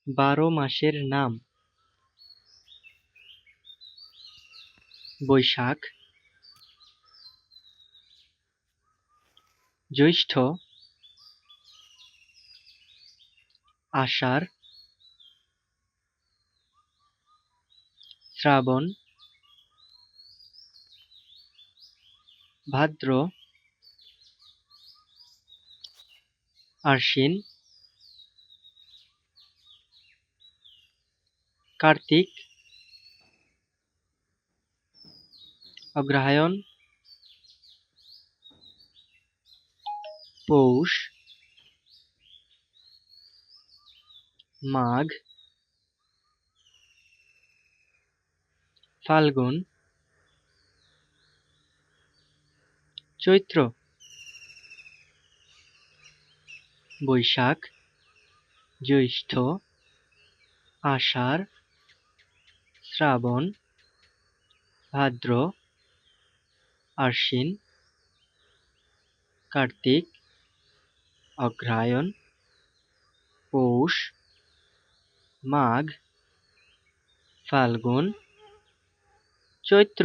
বারো মাসের নাম। বৈশাখ, জ্যৈষ্ঠ, আষাঢ়, শ্রাবণ, ভাদ্র, আশ্বিন, কার্তিক, অগ্রহায়ণ, পৌষ, মাঘ, ফাল্গুন, চৈত্র। বৈশাখ, জ্যৈষ্ঠ, আষাঢ়, শ্রাবণ, ভাদ্র, আশ্বিন, কার্তিক, অগ্রহায়ণ, পৌষ, মাঘ, ফাল্গুন, চৈত্র।